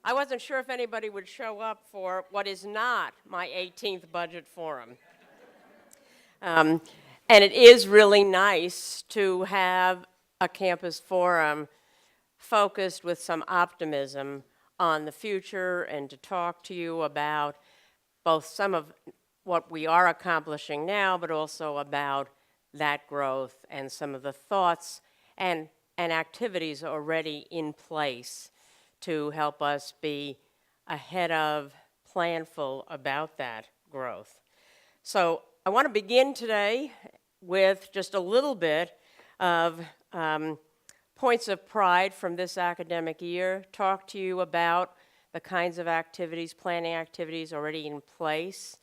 I wasn't sure if anybody would show up for what is not my 18th budget forum. Um, and it is really nice to have a campus forum focused with some optimism on the future and to talk to you about both some of what we are accomplishing now, but also about that growth and some of the thoughts and activities already in place to help us be ahead of, planful about that growth. So I want to begin today with just a little bit of points of pride from this academic year, talk to you about the kinds of activities, planning activities already in place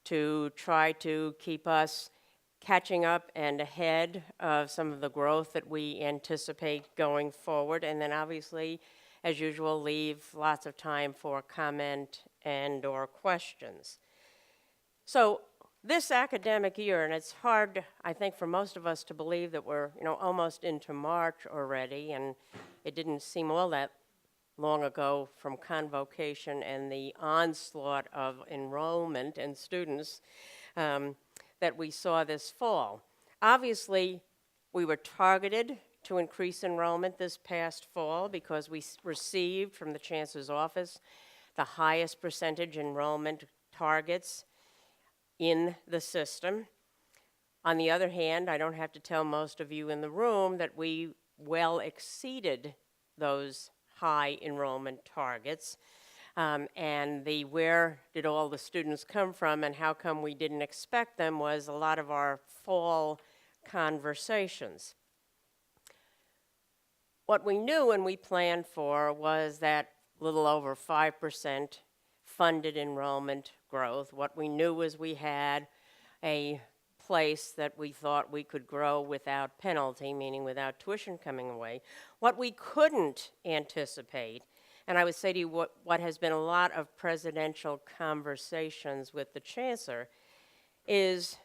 to try to keep us catching up and ahead of some of the growth that we anticipate going forward, and then obviously, as usual, leave lots of time for comment and or questions. So this academic year, and it's hard, I think, for most of us to believe that we're, almost into March already, and it didn't seem all that long ago from convocation and the onslaught of enrollment and students that we saw this fall. Obviously, we were targeted to increase enrollment this past fall because we received from the Chancellor's office the highest percentage enrollment targets in the system. On the other hand, I don't have to tell most of you in the room that we well exceeded those high enrollment targets. And the where did all the students come from and how come we didn't expect them was a lot of our fall conversations. What we knew and we planned for was that little over 5% funded enrollment growth. What we knew was we had a place that we thought we could grow without penalty, meaning without tuition coming away. What we couldn't anticipate, and I would say to you what has been a lot of presidential conversations with the Chancellor, is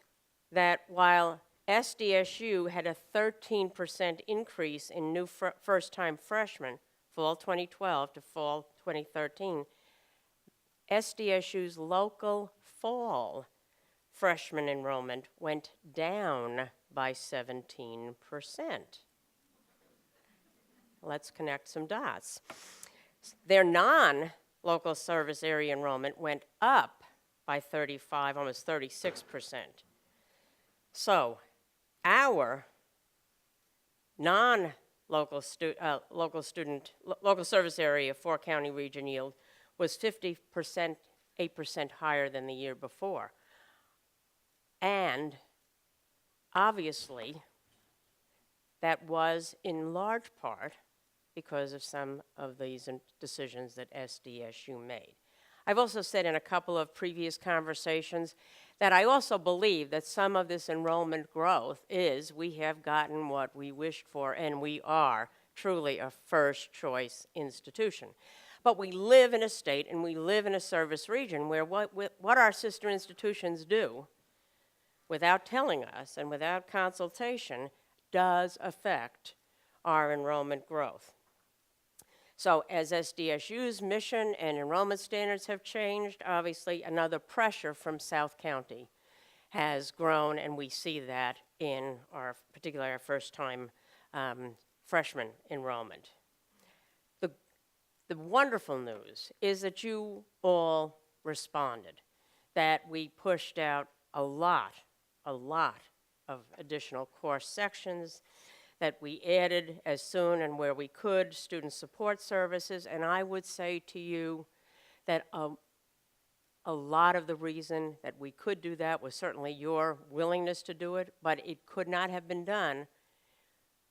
that while SDSU had a 13% increase in new first-time freshmen, fall 2012 to fall 2013, SDSU's local fall freshman enrollment went down by 17%. Let's connect some dots. Their non-local service area enrollment went up by 35, almost 36%. So our non-local local service area four-county region yield was 50%, 8% higher than the year before. And obviously, that was in large part because of some of these decisions that SDSU made. I've also said in a couple of previous conversations that I also believe that some of this enrollment growth is we have gotten what we wished for, and we are truly a first choice institution. But we live in a state and we live in a service region where what our sister institutions do without telling us and without consultation does affect our enrollment growth. So as SDSU's mission and enrollment standards have changed, obviously another pressure from South County has grown, and we see that in particularly our first-time freshman enrollment. The wonderful news is that you all responded, that we pushed out a lot of additional course sections, that we added as soon and where we could student support services, and I would say to you that a lot of the reason that we could do that was certainly your willingness to do it, but it could not have been done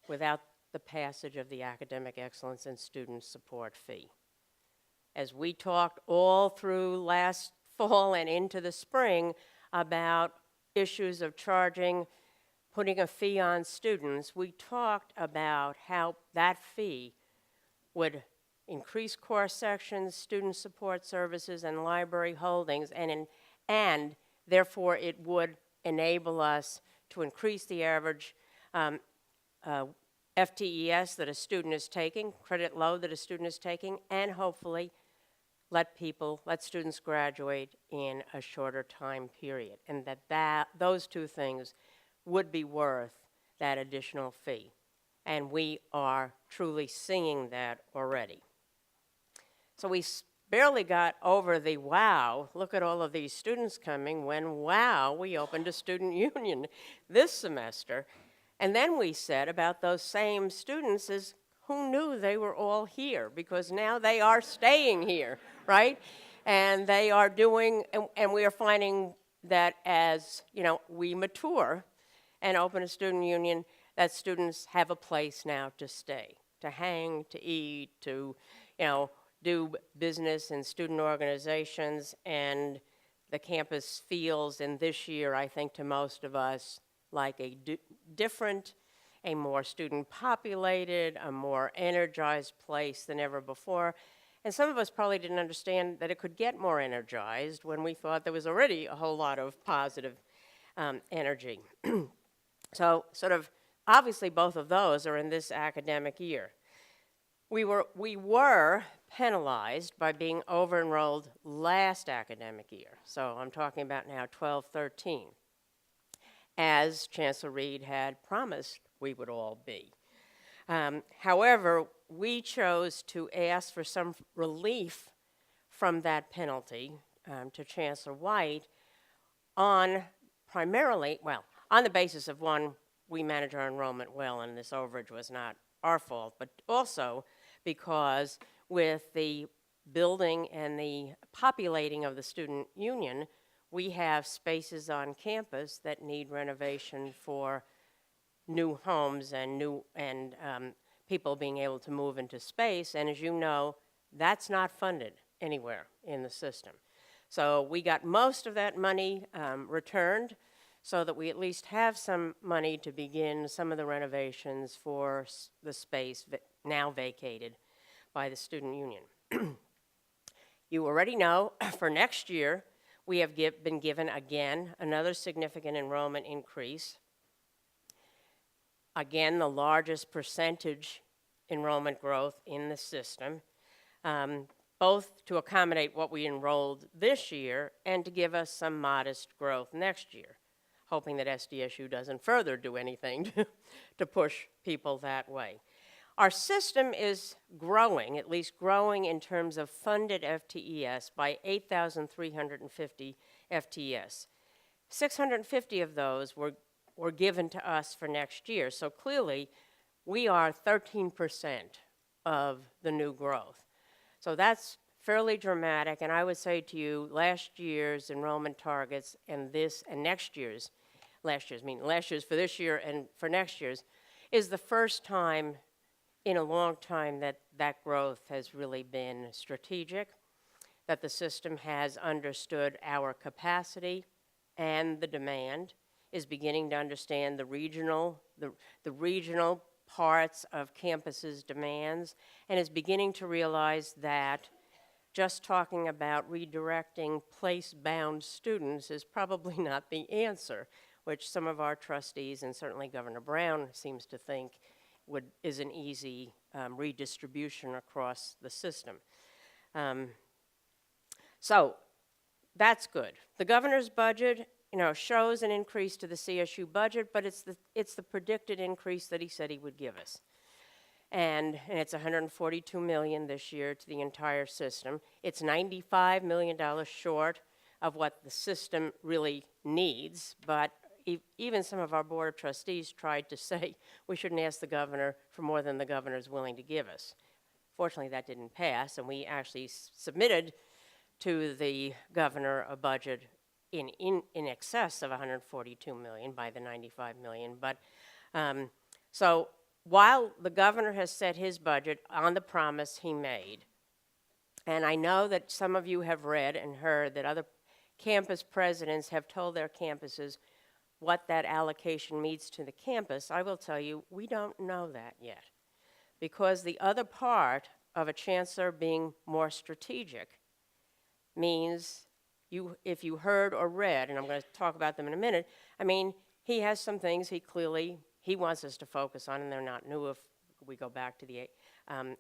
without the passage of the Academic Excellence and Student Support Fee. As we talked all through last fall and into the spring about issues of putting a fee on students, we talked about how that fee would increase course sections, student support services, and library holdings, and therefore it would enable us to increase the average FTES that a student is taking, credit load that a student is taking, and hopefully let students graduate in a shorter time period, and that those two things would be worth that additional fee. And we are truly seeing that already. So we barely got over the wow, look at all of these students coming, when wow, we opened a student union this semester. And then we said about those same students is who knew they were all here, because now they are staying here, right? And they are doing, and we are finding that as, we mature and open a student union, that students have a place now to stay, to hang, to eat, to, do business in student organizations, and the campus feels in this year, I think to most of us, like a different, a more student populated, a more energized place than ever before. And some of us probably didn't understand that it could get more energized when we thought there was already a whole lot of positive energy. So sort of, obviously both of those are in this academic year. We were penalized by being over-enrolled last academic year. So I'm talking about now 12-13, as Chancellor Reed had promised we would all be. However, we chose to ask for some relief from that penalty to Chancellor White on primarily, well, on the basis of one, we manage our enrollment well and this overage was not our fault, but also because with the building and the populating of the student union, we have spaces on campus that need renovation for new homes and people being able to move into space. And as you know, that's not funded anywhere in the system. So we got most of that money returned so that we at least have some money to begin some of the renovations for the space now vacated by the student union. You already know for next year, we have been given again another significant enrollment increase. Again, the largest percentage enrollment growth in the system, both to accommodate what we enrolled this year and to give us some modest growth next year, hoping that SDSU doesn't further do anything to push people that way. Our system is growing, at least growing in terms of funded FTES by 8,350 FTES. 650 of those were given to us for next year. So clearly, we are 13% of the new growth. So that's fairly dramatic, and I would say to you, last year's enrollment targets and next year's, last year's for this year and for next year's, is the first time in a long time that that growth has really been strategic, that the system has understood our capacity and the demand, is beginning to understand the regional parts of campuses' demands, and is beginning to realize that just talking about redirecting place-bound students is probably not the answer, which some of our trustees and certainly Governor Brown seems to think is an easy redistribution across the system. So that's good. The governor's budget, shows an increase to the CSU budget, but it's the predicted increase that he said he would give us. And it's $142 million this year to the entire system. It's $95 million short of what the system really needs, but even some of our Board of Trustees tried to say we shouldn't ask the governor for more than the governor is willing to give us. Fortunately, that didn't pass, and we actually submitted to the governor a budget in excess of $142 million by the $95 million. But so while the governor has set his budget on the promise he made, and I know that some of you have read and heard that other campus presidents have told their campuses what that allocation means to the campus, I will tell you, we don't know that yet. Because the other part of a chancellor being more strategic means if you heard or read, and I'm going to talk about them in a minute, he has some things he wants us to focus on, and they're not new if we go back to the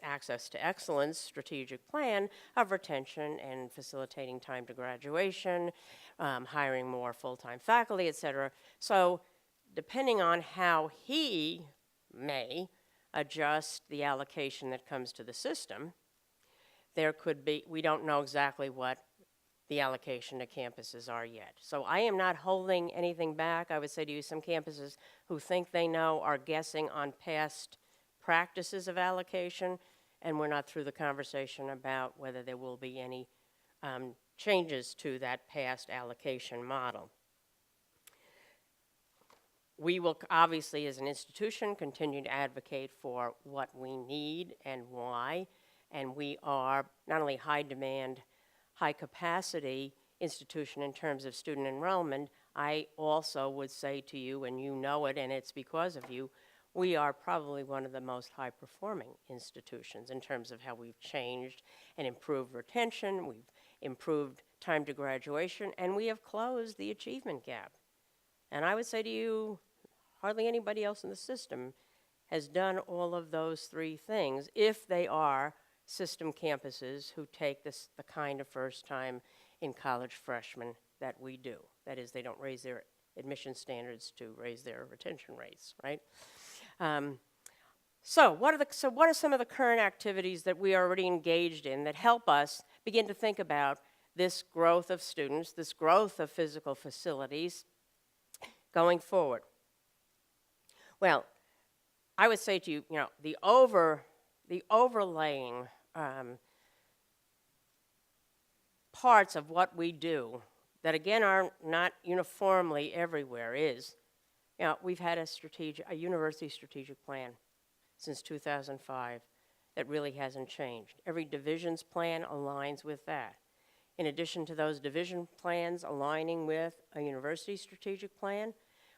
Access to Excellence strategic plan of retention and facilitating time to graduation, hiring more full-time faculty, et cetera. So depending on how he may adjust the allocation that comes to the system, there could be, we don't know exactly what the allocation to campuses are yet. So I am not holding anything back. I would say to you, some campuses who think they know are guessing on past practices of allocation, and we're not through the conversation about whether there will be any changes to that past allocation model. We will obviously, as an institution, continue to advocate for what we need and why, and we are not only high demand, high capacity institution in terms of student enrollment. I also would say to you, and you know it, and it's because of you, we are probably one of the most high performing institutions in terms of how we've changed and improved retention, we've improved time to graduation, and we have closed the achievement gap. And I would say to you, hardly anybody else in the system has done all of those three things if they are system campuses who take this, the kind of first time in college freshmen that we do. That is, they don't raise their admission standards to raise their retention rates, right? So what are some of the current activities that we are already engaged in that help us begin to think about this growth of students, this growth of physical facilities going forward? Well, I would say to you, the overlaying parts of what we do that again are not uniformly everywhere is, we've had a university strategic plan since 2005 that really hasn't changed. Every division's plan aligns with that. In addition to those division plans aligning with a university strategic plan,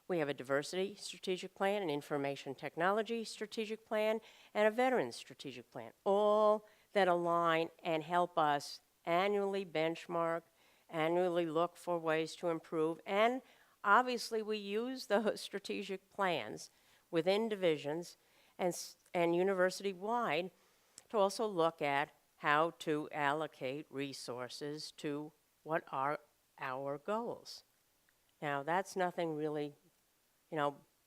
we have a diversity strategic plan, an information technology strategic plan, and a veterans strategic plan, all that align and help us annually benchmark, annually look for ways to improve, and obviously we use those strategic plans within divisions and university-wide to also look at how to allocate resources to what are our goals. Now, that's nothing really,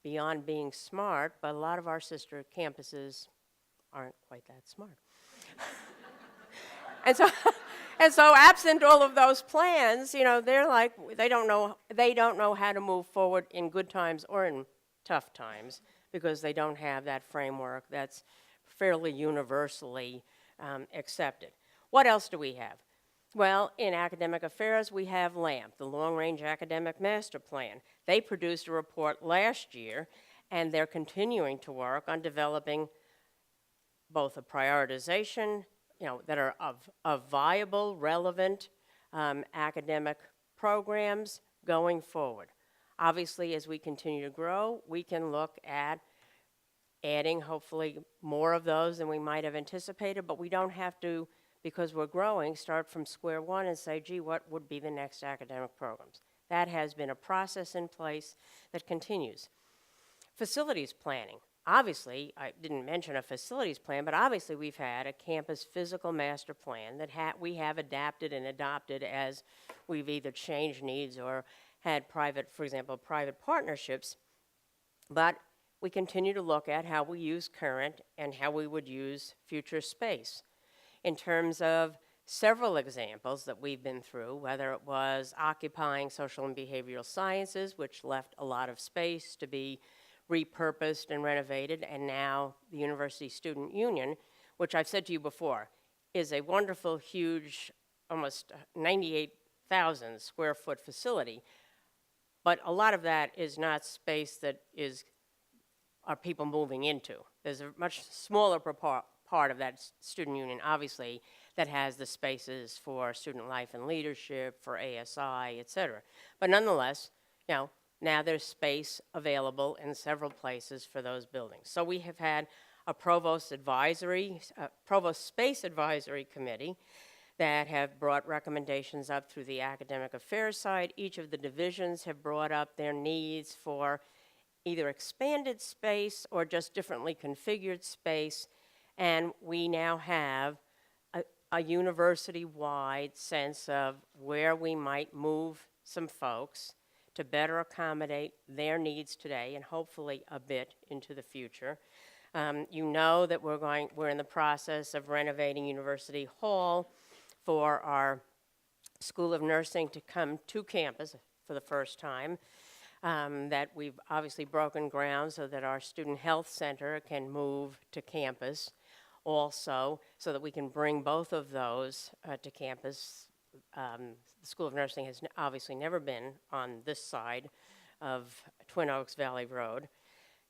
beyond being smart, but a lot of our sister campuses aren't quite that smart. And so absent all of those plans, they're like, they don't know how to move forward in good times or in tough times because they don't have that framework that's fairly universally accepted. What else do we have? Well, in academic affairs, we have LAMP, the Long Range Academic Master Plan. They produced a report last year, and they're continuing to work on developing both a prioritization, that are of viable, relevant academic programs going forward. Obviously, as we continue to grow, we can look at adding, hopefully, more of those than we might have anticipated, but we don't have to, because we're growing, start from square one and say, gee, what would be the next academic programs? That has been a process in place that continues. Facilities planning. Obviously, I didn't mention a facilities plan, but obviously we've had a campus physical master plan that we have adapted and adopted as we've either changed needs or had for example, private partnerships. But we continue to look at how we use current and how we would use future space. In terms of several examples that we've been through, whether it was occupying social and behavioral sciences, which left a lot of space to be repurposed and renovated, and now the University Student Union, which I've said to you before, is a wonderful, huge, almost 98,000 square foot facility. But a lot of that is not space that are people moving into. There's a much smaller part of that student union, obviously, that has the spaces for student life and leadership, for ASI, et cetera. But nonetheless, now there's space available in several places for those buildings. So we have had a provost space advisory committee that have brought recommendations up through the academic affairs side. Each of the divisions have brought up their needs for either expanded space or just differently configured space. And we now have a university-wide sense of where we might move some folks to better accommodate their needs today and hopefully a bit into the future. You know that we're in the process of renovating University Hall for our School of Nursing to come to campus for the first time. That we've obviously broken ground so that our Student Health Center can move to campus also, so that we can bring both of those to campus. The School of Nursing has obviously never been on this side of Twin Oaks Valley Road.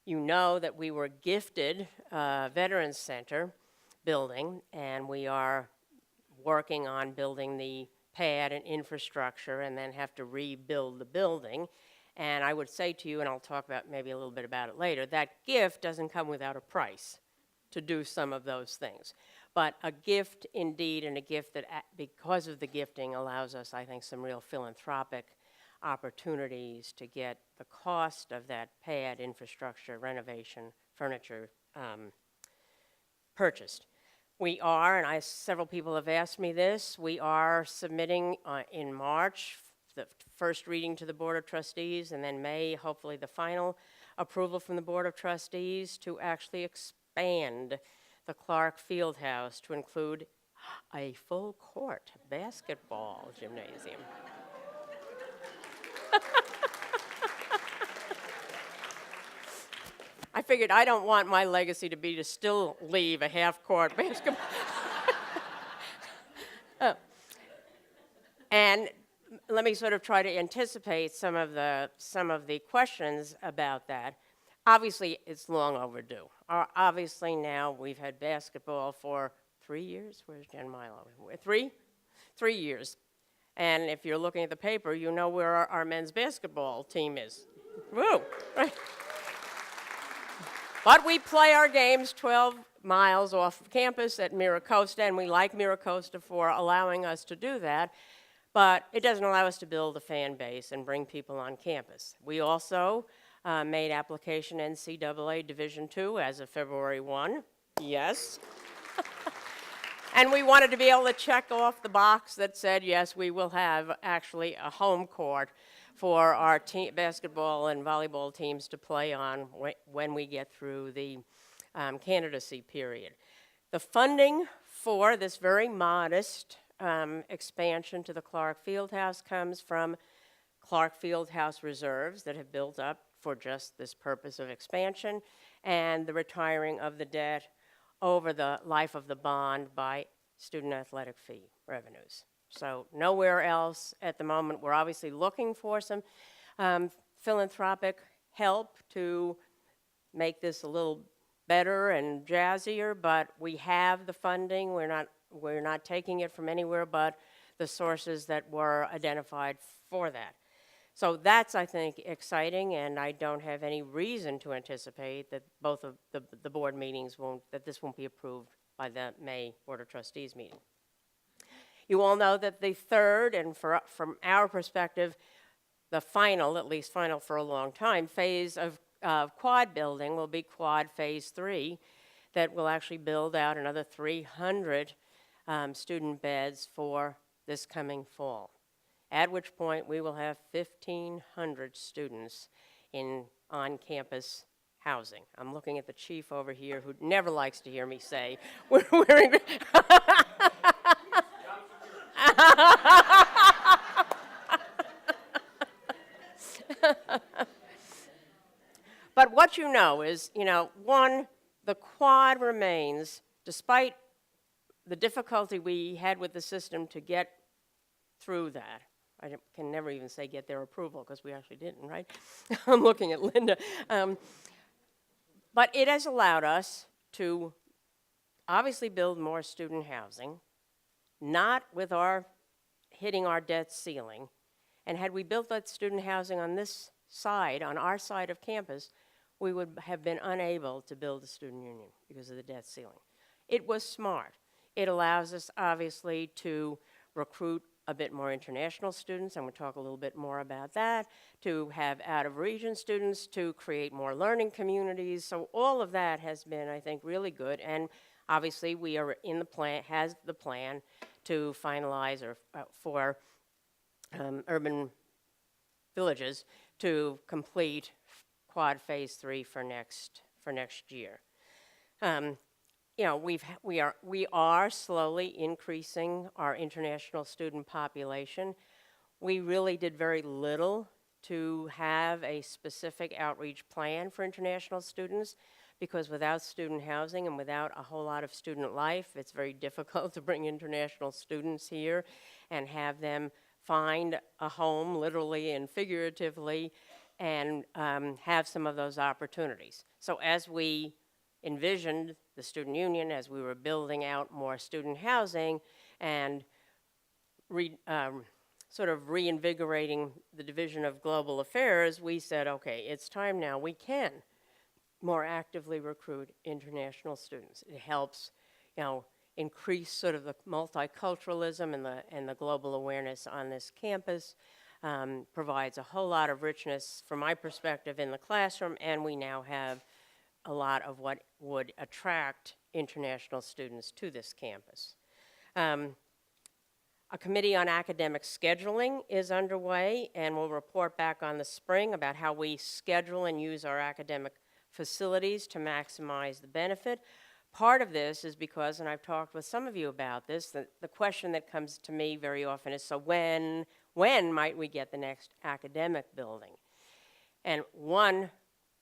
You know that we were gifted Veterans Center building, and we are working on building the pad and infrastructure and then have to rebuild the building. And I would say to you, and I'll talk about maybe a little bit about it later, that gift doesn't come without a price to do some of those things. But a gift indeed, and a gift that, because of the gifting, allows us, I think, some real philanthropic opportunities to get the cost of that pad, infrastructure, renovation, furniture purchased. We are, and several people have asked me this, we are submitting in March the first reading to the Board of Trustees, and then May, hopefully the final approval from the Board of Trustees to actually expand the Clark Fieldhouse to include a full court basketball gymnasium. I figured I don't want my legacy to be to still leave a half-court basketball. And let me sort of try to anticipate some of the questions about that. Obviously, it's long overdue. Obviously, now we've had basketball for 3 years. Where's Jen Milo? 3 years. And if you're looking at the paper, you know where our men's basketball team is. Woo! Right. But we play our games 12 miles off of campus at MiraCosta, and we like MiraCosta for allowing us to do that. But it doesn't allow us to build a fan base and bring people on campus. We also made application NCAA Division II as of February 1. Yes. And we wanted to be able to check off the box that said, yes, we will have actually a home court for our basketball and volleyball teams to play on when we get through the candidacy period. The funding for this very modest expansion to the Clark Fieldhouse comes from Clark Fieldhouse reserves that have built up for just this purpose of expansion, and the retiring of the debt over the life of the bond by student athletic fee revenues. So nowhere else at the moment. We're obviously looking for some philanthropic help to make this a little better and jazzier, but we have the funding. We're not taking it from anywhere but the sources that were identified for that. So that's, I think, exciting, and I don't have any reason to anticipate that both of the board meetings that this won't be approved by the May Board of Trustees meeting. You all know that the third, and from our perspective, the final, at least final for a long time, phase of quad building will be quad phase 3, that will actually build out another 300 student beds for this coming fall, at which point we will have 1,500 students in on-campus housing. I'm looking at the chief over here who never likes to hear me say, we're in But what you know is, one, the quad remains, despite the difficulty we had with the system to get through that. I can never even say get their approval because we actually didn't, right? I'm looking at Linda. But it has allowed us to obviously build more student housing, not with hitting our debt ceiling. And had we built that student housing on this side, on our side of campus, we would have been unable to build a student union because of the debt ceiling. It was smart. It allows us, obviously, to recruit a bit more international students, and we'll talk a little bit more about that, to have out-of-region students, to create more learning communities. So all of that has been, I think, really good. And Obviously, we are in the plan, has the plan to finalize or for urban villages to complete Quad Phase 3 for next year. You know, we are slowly increasing our international student population. We really did very little to have a specific outreach plan for international students because without student housing and without a whole lot of student life, it's very difficult to bring international students here and have them find a home, literally and figuratively, and have some of those opportunities. So as we envisioned the student union, as we were building out more student housing and sort of reinvigorating the Division of Global Affairs, we said, okay, it's time now. We can more actively recruit international students. It helps, you know, increase sort of the multiculturalism and the global awareness on this campus, provides a whole lot of richness from my perspective in the classroom, and we now have a lot of what would attract international students to this campus. A committee on academic scheduling is underway, and we'll report back on the spring about how we schedule and use our academic facilities to maximize the benefit. Part of this is because, and I've talked with some of you about this, the question that comes to me very often is, so when might we get the next academic building? And one,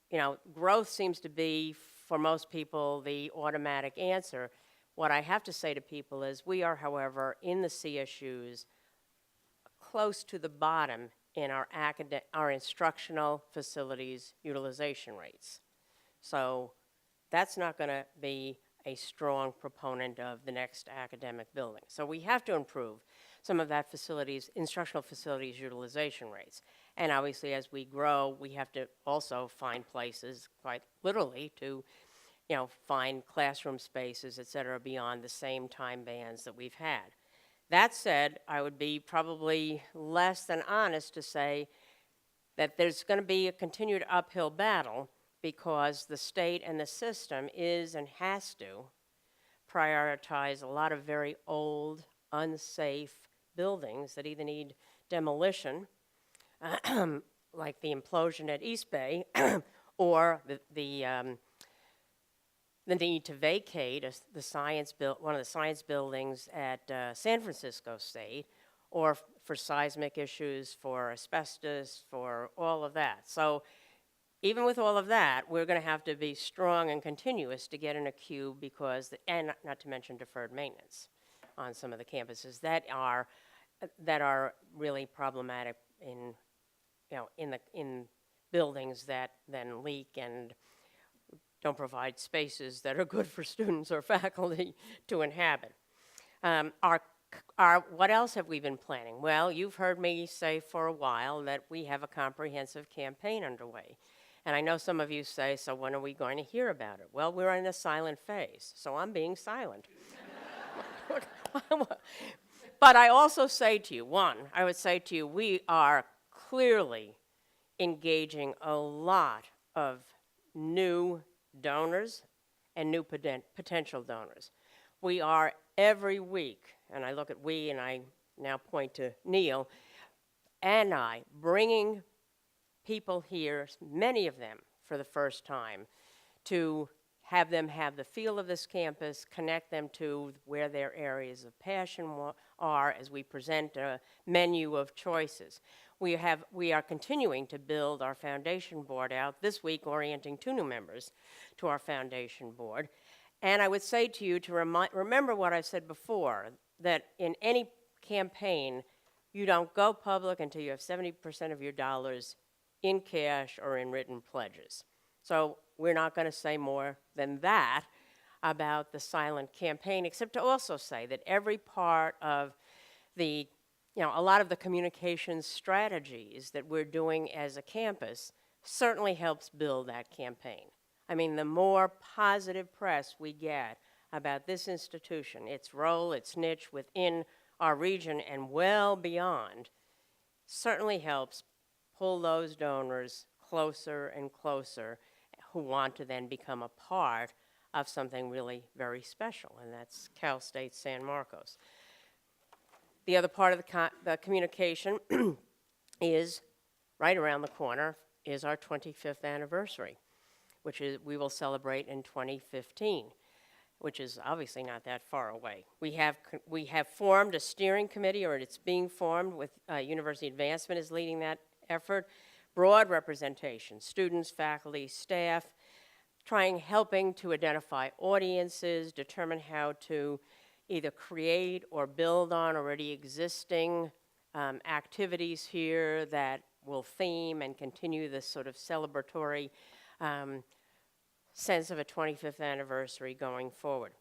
you know, growth seems to be, for most people, the automatic answer. What I have to say to people is we are, however, in the CSUs close to the bottom in our instructional facilities utilization rates. So that's not going to be a strong proponent of the next academic building. So we have to improve some of that instructional facilities utilization rates. And obviously, as we grow, we have to also find places, quite literally, to, you know, find classroom spaces, et cetera, beyond the same time bands that we've had. That said, I would be probably less than honest to say that there's going to be a continued uphill battle because the state and the system is and has to prioritize a lot of very old, unsafe buildings that either need demolition, like the implosion at East Bay, or the need to vacate one of the science buildings at San Francisco State, or for seismic issues, for asbestos, for all of that. So even with all of that, we're going to have to be strong and continuous to get in a queue because, and not to mention deferred maintenance on some of the campuses that are really problematic in, you know, in buildings that then leak and don't provide spaces that are good for students or faculty to inhabit. What else have we been planning? Well, you've heard me say for a while that we have a comprehensive campaign underway. And I know some of you say, so when are we going to hear about it? Well, we're in the silent phase, so I'm being silent. But I also say to you, I would say to you, we are clearly engaging a lot of new donors and new potential donors. We are every week, and I look at we and I now point to Neil, and I bringing people here, many of them for the first time, to have them have the feel of this campus, connect them to where their areas of passion are as we present a menu of choices. We are continuing to build our foundation board out this week, orienting 2 new members to our foundation board. And I would say to you to remember what I said before, that in any campaign, you don't go public until you have 70% of your dollars in cash or in written pledges. So we're not going to say more than that about the silent campaign, except to also say that every part of the, you know, a lot of the communications strategies that we're doing as a campus certainly helps build that campaign. I mean, the more positive press we get about this institution, its role, its niche within our region and well beyond, certainly helps pull those donors closer and closer who want to then become a part of something really very special, and that's Cal State San Marcos. The other part of the communication is right around the corner is our 25th anniversary, which we will celebrate in 2015, which is obviously not that far away. We have formed a steering committee, or it's being formed, with University Advancement is leading that effort. Broad representation, students, faculty, staff, helping to identify audiences, determine how to either create or build on already existing activities here that will theme and continue this sort of celebratory sense of a 25th anniversary going forward.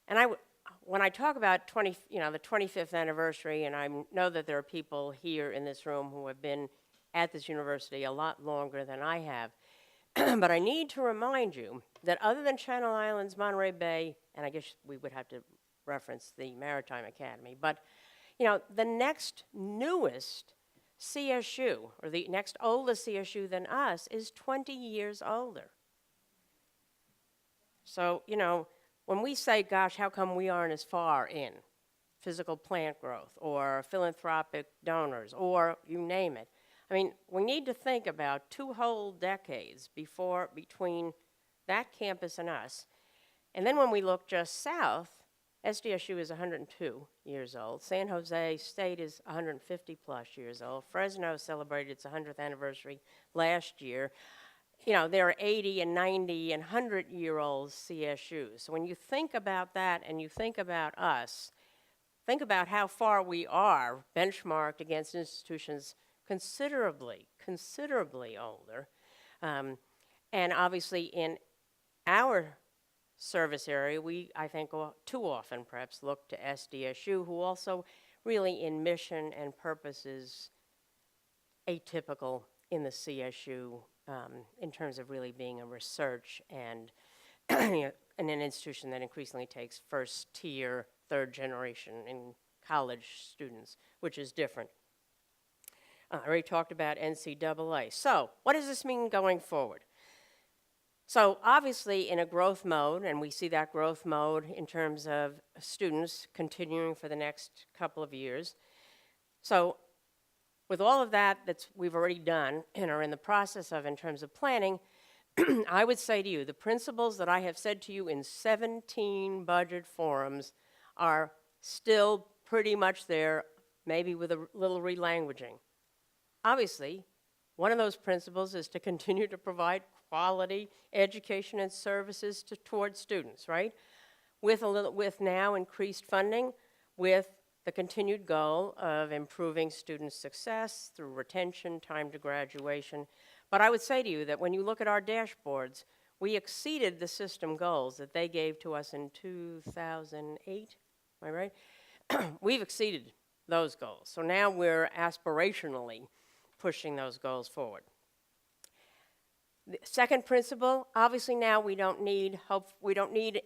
And when I talk about the 25th anniversary, and I know that there are people here in this room who have been at this university a lot longer than I have, but I need to remind you that other than Channel Islands, Monterey Bay, and I guess we would have to reference the Maritime Academy, but the next newest CSU, or the next oldest CSU than us, is 20 years older. So, when we say, gosh, how come we aren't as far in physical plant growth or philanthropic donors or you name it, I mean, we need to think about 2 whole decades between that campus and us. And then when we look just south, SDSU is 102 years old. San Jose State is 150 plus years old. Fresno celebrated its 100th anniversary last year. There are 80 and 90 and 100-year-old CSUs. So when you think about that and you think about us, think about how far we are benchmarked against institutions considerably older. And obviously in our service area, we, I think, too often perhaps look to SDSU, who also really in mission and purpose is atypical in the CSU in terms of really being a research and and an institution that increasingly takes first tier, third generation in college students, which is different. I already talked about NCAA. So what does this mean going forward? So obviously in a growth mode, and we see that growth mode in terms of students continuing for the next couple of years. So with all of that we've already done and are in the process of in terms of planning, I would say to you, the principles that I have said to you in 17 budget forums are still pretty much there, maybe with a little relanguaging. Obviously, one of those principles is to continue to provide quality education and services towards students, right? With now increased funding, with the continued goal of improving student success through retention, time to graduation. But I would say to you that when you look at our dashboards, we exceeded the system goals that they gave to us in 2008, am I right? We've exceeded those goals. So now we're aspirationally pushing those goals forward. The second principle, obviously now we don't need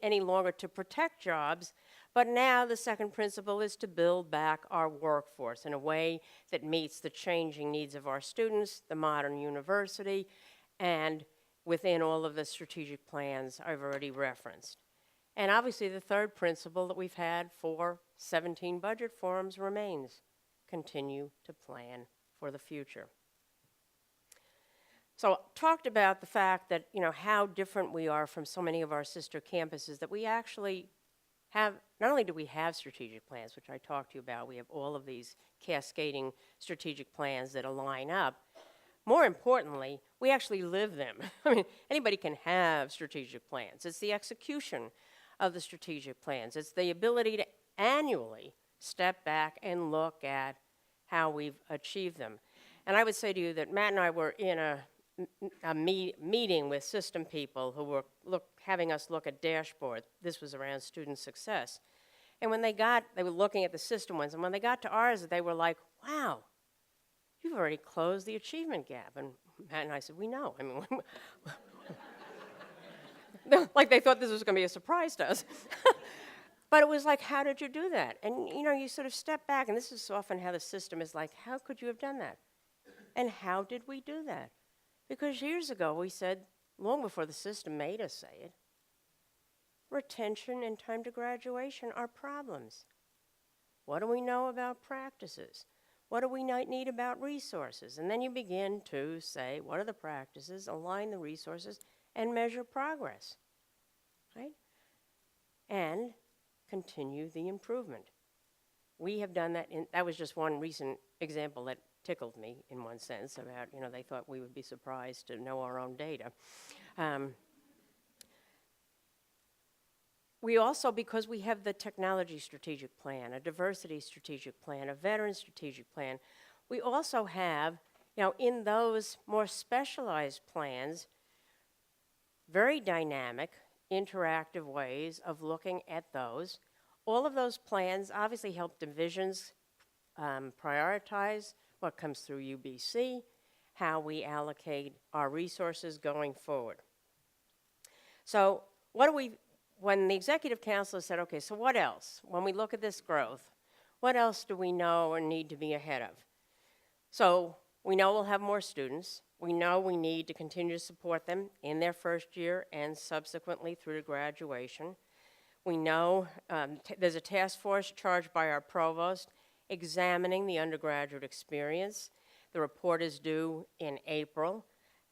any longer to protect jobs, but now the second principle is to build back our workforce in a way that meets the changing needs of our students, the modern university, and within all of the strategic plans I've already referenced. And obviously the third principle that we've had for 17 budget forums remains: continue to plan for the future. So talked about the fact that, how different we are from so many of our sister campuses, that we actually have, not only do we have strategic plans, which I talked to you about, we have all of these cascading strategic plans that align up. More importantly, we actually live them. I mean, anybody can have strategic plans. It's the execution of the strategic plans. It's the ability to annually step back and look at how we've achieved them. And I would say to you that Matt and I were in a meeting with system people who were having us look at dashboards. This was around student success. And when they were looking at the system ones, and when they got to ours, they were like, wow, you've already closed the achievement gap. And Matt and I said, we know. I mean, like they thought this was going to be a surprise to us. But it was like, how did you do that? And, you sort of step back, and this is often how the system is like, how could you have done that? And how did we do that? Because years ago we said, long before the system made us say it, retention, and time to graduation are problems? What do we know about practices? What do we need about resources? And then you begin to say, what are the practices, align the resources, and measure progress, right? And continue the improvement. We have done that. That was just one recent example that tickled me in one sense about, they thought we would be surprised to know our own data. We also, because we have the technology strategic plan, a diversity strategic plan, a veteran strategic plan, we also have, in those more specialized plans, very dynamic, interactive ways of looking at those. All of those plans obviously help divisions prioritize what comes through UBC, how we allocate our resources going forward. So when the Executive Council said, okay, so what else? When we look at this growth, what else do we know or need to be ahead of? So we know we'll have more students. We know we need to continue to support them in their first year and subsequently through to graduation. We know there's a task force charged by our provost examining the undergraduate experience. The report is due in April.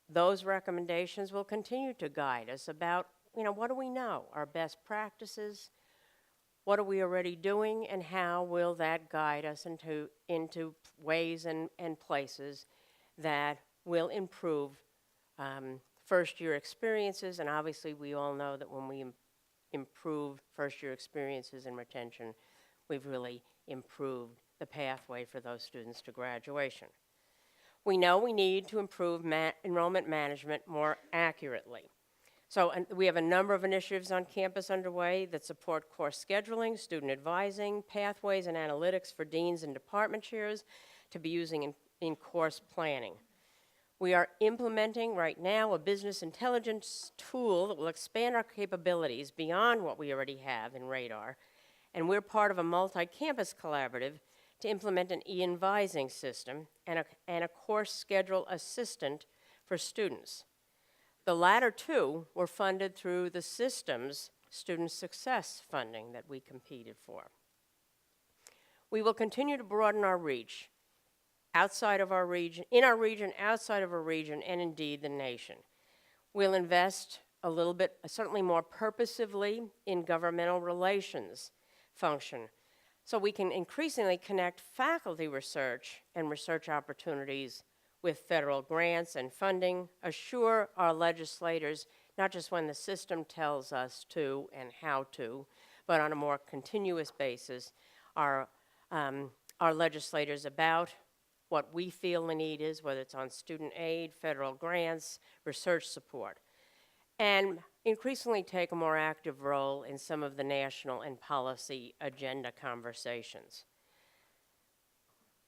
Those recommendations will continue to guide us about, what do we know? Our best practices, what are we already doing, and how will that guide us into ways and places that will improve first-year experiences. And obviously, we all know that when we improve first-year experiences and retention, we've really improved the pathway for those students to graduation. We know we need to improve enrollment management more accurately. So we have a number of initiatives on campus underway that support course scheduling, student advising, pathways, and analytics for deans and department chairs to be using in course planning. We are implementing right now a business intelligence tool that will expand our capabilities beyond what we already have in Radar, and we're part of a multi-campus collaborative to implement an e-advising system and a course schedule assistant for students. The latter two were funded through the system's student success funding that we competed for. We will continue to broaden our reach outside of our region, in our region, outside of our region, and indeed the nation. We'll invest a little bit, certainly more purposively, in governmental relations function, so we can increasingly connect faculty research and research opportunities with federal grants and funding, assure our legislators, not just when the system tells us to and how to, but on a more continuous basis, our legislators about what we feel the need is, whether it's on student aid, federal grants, research support, and increasingly take a more active role in some of the national and policy agenda conversations.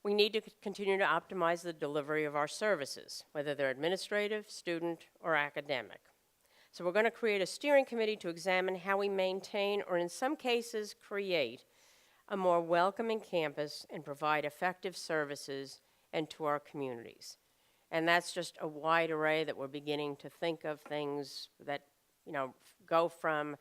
We need to continue to optimize the delivery of our services, whether they're administrative, student, or academic. So we're going to create a steering committee to examine how we maintain, or in some cases create, a more welcoming campus and provide effective services and to our communities. And that's just a wide array that we're beginning to think of things that, go from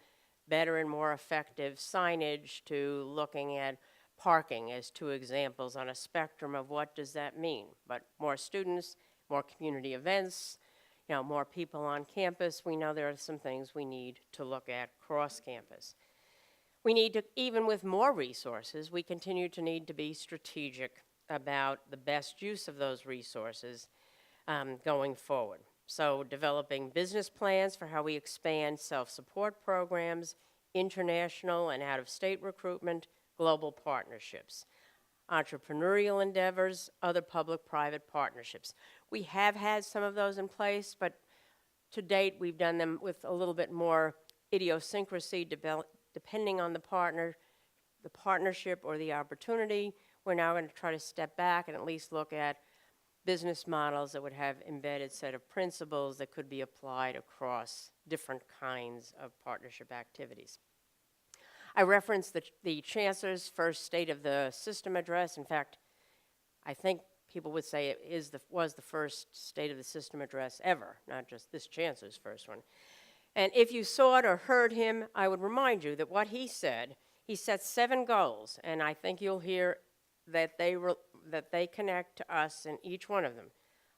better and more effective signage to looking at parking as two examples on a spectrum of what does that mean. But more students, more community events, more people on campus. We know there are some things we need to look at cross campus. We need to, even with more resources, we continue to need to be strategic about the best use of those resources going forward. So developing business plans for how we expand self-support programs, international and out-of-state recruitment, global partnerships, entrepreneurial endeavors, other public-private partnerships. We have had some of those in place, but to date we've done them with a little bit more idiosyncrasy depending on the partnership or the opportunity. We're now going to try to step back and at least look at business models that would have embedded set of principles that could be applied across different kinds of partnership activities. I referenced the Chancellor's first State of the System address. In fact, I think people would say it was the first State of the System address ever, not just this Chancellor's first one. And if you saw it or heard him, I would remind you that what he said, he set 7 goals, and I think you'll hear that they connect to us in each one of them.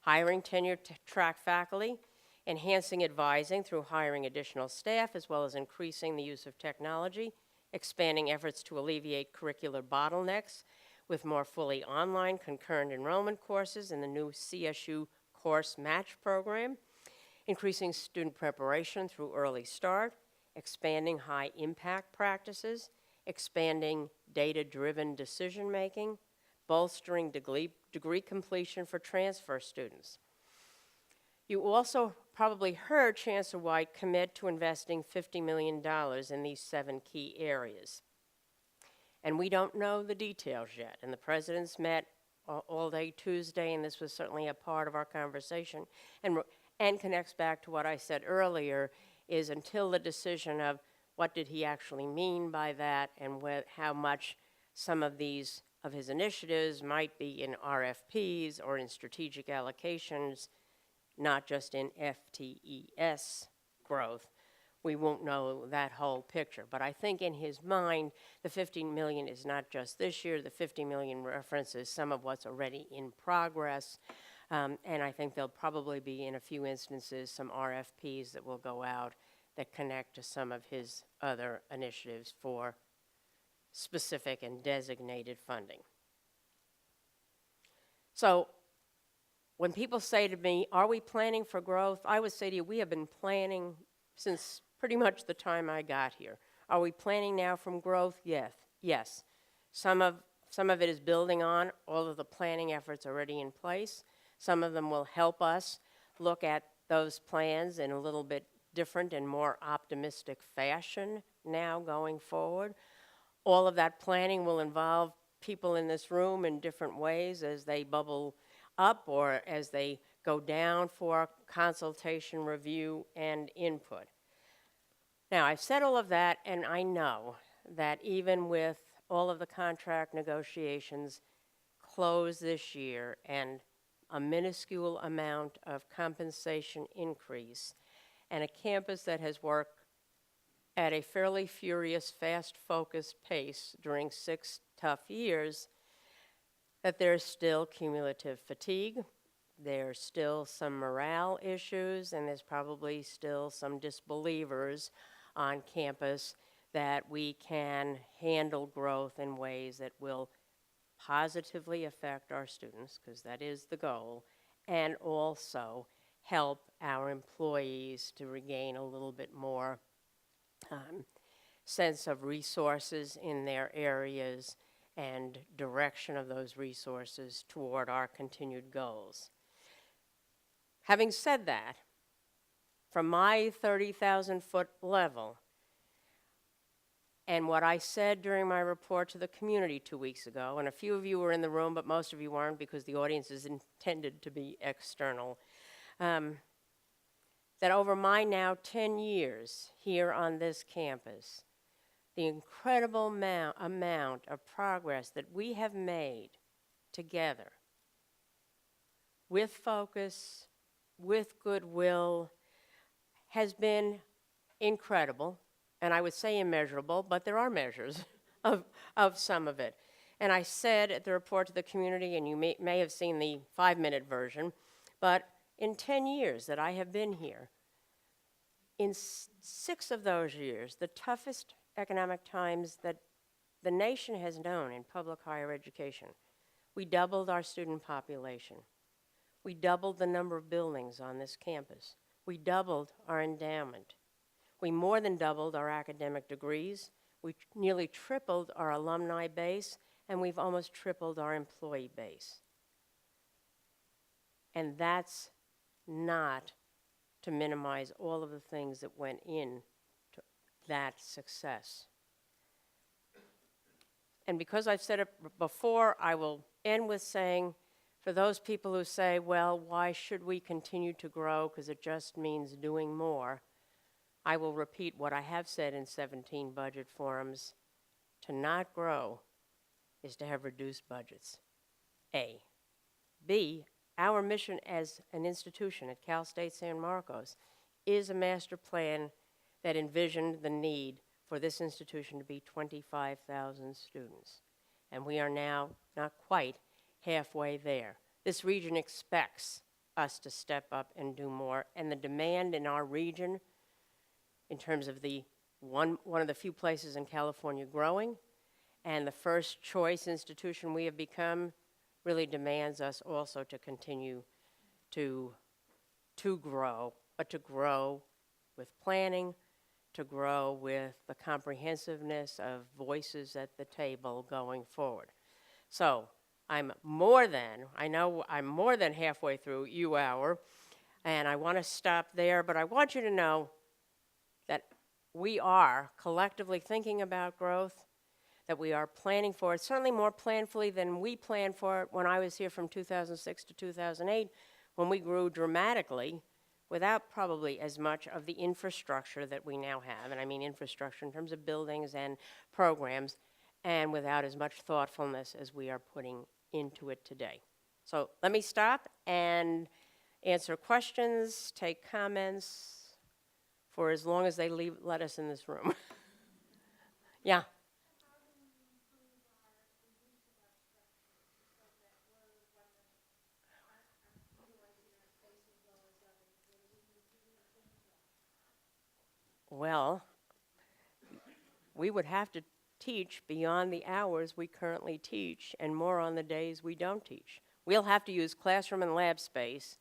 Hiring tenure track faculty, enhancing advising through hiring additional staff, as well as increasing the use of technology, expanding efforts to alleviate curricular bottlenecks with more fully online concurrent enrollment courses in the new CSU course match program, increasing student preparation through early start, expanding high impact practices, expanding data-driven decision making, bolstering degree completion for transfer students. You also probably heard Chancellor White commit to investing $50 million in these 7 key areas. And we don't know the details yet. And the president's met all day Tuesday, and this was certainly a part of our conversation, and connects back to what I said earlier, is until the decision of what did he actually mean by that and how much some of his initiatives might be in RFPs or in strategic allocations, not just in FTES growth. We won't know that whole picture. But I think in his mind, the $15 million is not just this year. The $50 million references some of what's already in progress. And I think there'll probably be, in a few instances, some RFPs that will go out that connect to some of his other initiatives for specific and designated funding. So when people say to me, are we planning for growth? I would say to you, we have been planning since pretty much the time I got here. Are we planning now from growth? Yes. Some of it is building on all of the planning efforts already in place. Some of them will help us look at those plans in a little bit different and more optimistic fashion now going forward. All of that planning will involve people in this room in different ways as they bubble up or as they go down for consultation, review, and input. Now, I've said all of that, and I know that even with all of the contract negotiations closed this year and a minuscule amount of compensation increase, and a campus that has worked at a fairly furious, fast-focused pace during 6 tough years, that there's still cumulative fatigue, there's still some morale issues, and there's probably still some disbelievers on campus that we can handle growth in ways that will positively affect our students, because that is the goal, and also help our employees to regain a little bit more sense of resources in their areas and direction of those resources toward our continued goals. Having said that, from my 30,000-foot level, and what I said during my report to the community 2 weeks ago, and a few of you were in the room, but most of you weren't because the audience is intended to be external, that over my now 10 years here on this campus, the incredible amount of progress that we have made together with focus, with goodwill, has been incredible. And I would say immeasurable, but there are measures of some of it. And I said at the report to the community, and you may have seen the 5-minute version, but in 10 years that I have been here, in 6 of those years, the toughest economic times that the nation has known in public higher education, we doubled our student population. We doubled the number of buildings on this campus. We doubled our endowment. We more than doubled our academic degrees. We nearly tripled our alumni base, and we've almost tripled our employee base. And that's not to minimize all of the things that went in to that success. And because I've said it before, I will end with saying, for those people who say, well, why should we continue to grow because it just means doing more, I will repeat what I have said in 17 budget forums. To not grow is to have reduced budgets, A. B, our mission as an institution at Cal State San Marcos is a master plan that envisioned the need for this institution to be 25,000 students. And we are now not quite halfway there. This region expects us to step up and do more, and the demand in our region, in terms of the one of the few places in California growing, and the first choice institution we have become, really demands us also to continue to grow, but to grow with planning, to grow with the comprehensiveness of voices at the table going forward. So I know I'm more than halfway through U-Hour, and I want to stop there, but I want you to know that we are collectively thinking about growth, that we are planning for it, certainly more planfully than we planned for it when I was here from 2006 to 2008, when we grew dramatically without probably as much of the infrastructure that we now have, and I mean infrastructure in terms of buildings and programs, and without as much thoughtfulness as we are putting into it today. So let me stop and answer questions, take comments for as long as they let us in this room. Yeah. Well, we would have to teach beyond the hours we currently teach and more on the days we don't teach. We'll have to use classroom and lab space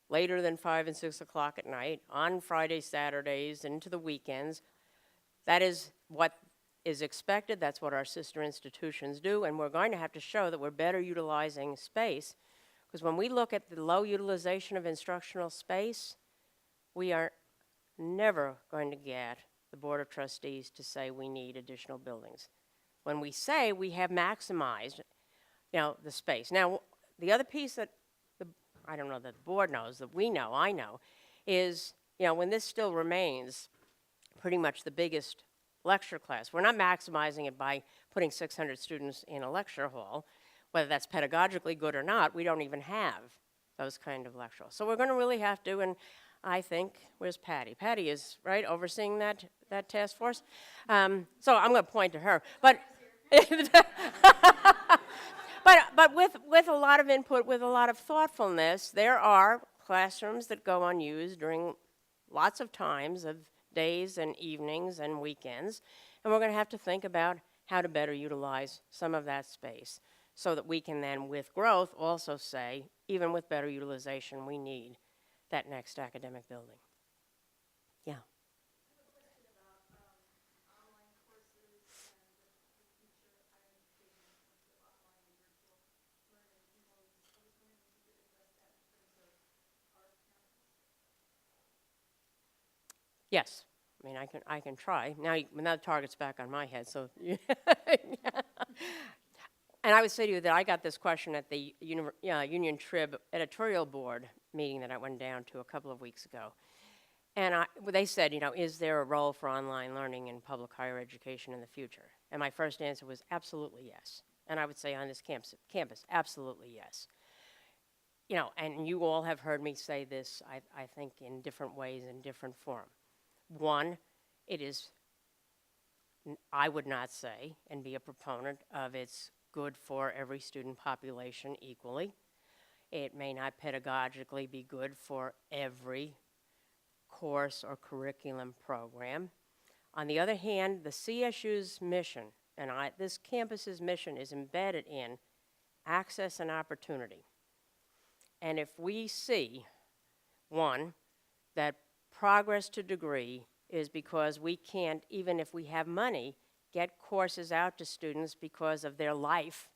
later than 5 and 6 o'clock at night, on Fridays, Saturdays, into the weekends. That is what is expected. That's what our sister institutions do, and we're going to have to show that we're better utilizing space, because when we look at the low utilization of instructional space, we are never going to get the Board of Trustees to say we need additional buildings. When we say we have maximized, the space. Now, the other piece that I don't know that the board knows, that we know, I know, is, when this still remains pretty much the biggest lecture class, we're not maximizing it by putting 600 students in a lecture hall. Whether that's pedagogically good or not, we don't even have those kind of lecture halls. So we're going to really have to, and I think, where's Patty? Patty is, right, overseeing that task force. So I'm going to point to her. But but with a lot of input, with a lot of thoughtfulness, there are classrooms that go unused during lots of times of days and evenings and weekends. And we're going to have to think about how to better utilize some of that space so that we can then, with growth, also say, even with better utilization, we need that next academic building. Yeah. Yes. I mean, I can try. Now the target's back on my head, so. Yeah. And I would say to you that I got this question at the Union Trib editorial board meeting that I went down to a couple of weeks ago. And they said, is there a role for online learning in public higher education in the future? And my first answer was absolutely yes. And I would say on this campus, absolutely yes. And you all have heard me say this, I think, in different ways, in different form. One, I would not say and be a proponent of it's good for every student population equally. It may not pedagogically be good for every course or curriculum program. On the other hand, the CSU's mission, and this campus's mission, is embedded in access and opportunity. And if we see, one, that progress to degree is because we can't, even if we have money, get courses out to students because of their life,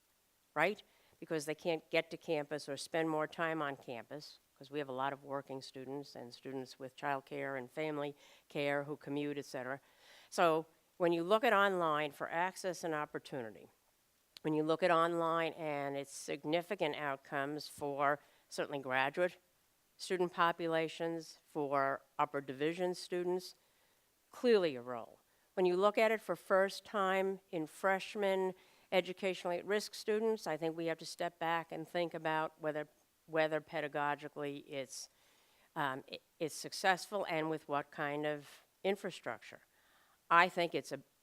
right? Because they can't get to campus or spend more time on campus, because we have a lot of working students and students with child care and family care who commute, et cetera. So when you look at online for access and opportunity, when you look at online and its significant outcomes for certainly graduate student populations, for upper division students, clearly a role. When you look at it for first time in freshman educationally at risk students, I think we have to step back and think about whether pedagogically it's successful and with what kind of infrastructure. I think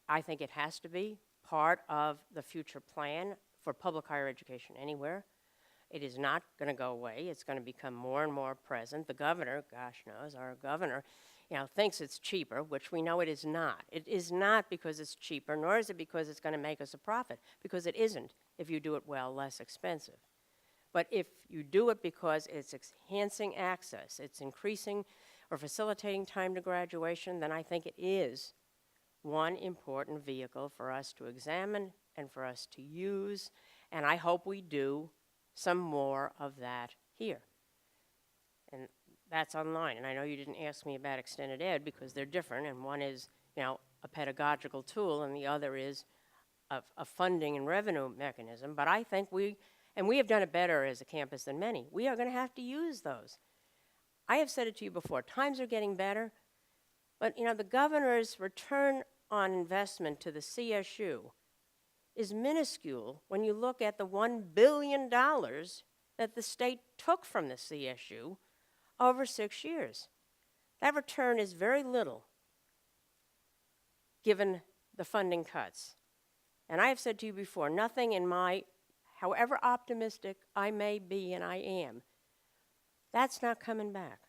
I think it has to be part of the future plan for public higher education anywhere. It is not going to go away. It's going to become more and more present. The governor, gosh knows, our governor, thinks it's cheaper, which we know it is not. It is not because it's cheaper, nor is it because it's going to make us a profit, because it isn't, if you do it well, less expensive. But if you do it because it's enhancing access, it's increasing or facilitating time to graduation, then I think it is one important vehicle for us to examine and for us to use, and I hope we do some more of that here. And that's online, and I know you didn't ask me about extended ed because they're different, and one is, a pedagogical tool, and the other is a funding and revenue mechanism, but I think we have done it better as a campus than many. We are going to have to use those. I have said it to you before, times are getting better, but the governor's return on investment to the CSU is minuscule when you look at the $1 billion that the state took from the CSU over 6 years. That return is very little given the funding cuts. And I have said to you before, nothing in however optimistic I may be, and I am, that's not coming back.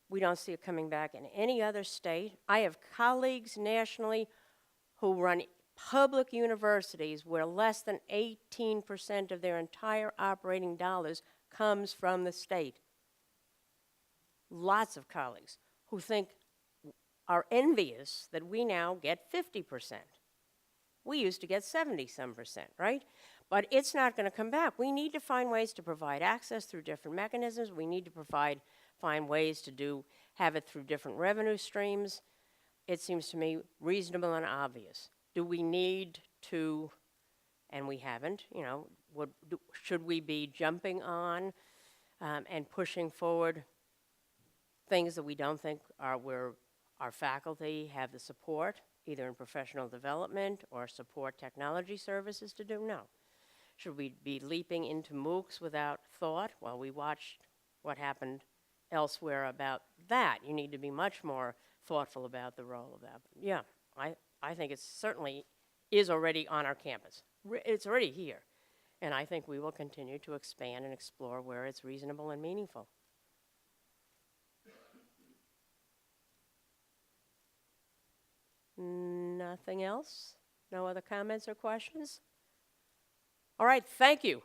We don't see it coming back in any other state. I have colleagues nationally who run public universities where less than 18% of their entire operating dollars comes from the state. Lots of colleagues who are envious that we now get 50%. We used to get 70-some%, right? But it's not going to come back. We need to find ways to provide access through different mechanisms. We need to find ways to have it through different revenue streams. It seems to me reasonable and obvious. Do we need to, and we haven't, should we be jumping on and pushing forward things that we don't think where our faculty have the support, either in professional development or support technology services to do? No. Should we be leaping into MOOCs without thought? Well, we watched what happened elsewhere about that. You need to be much more thoughtful about the role of that. Yeah, I think it certainly is already on our campus. It's already here. And I think we will continue to expand and explore where it's reasonable and meaningful. Nothing else? No other comments or questions? All right, thank you.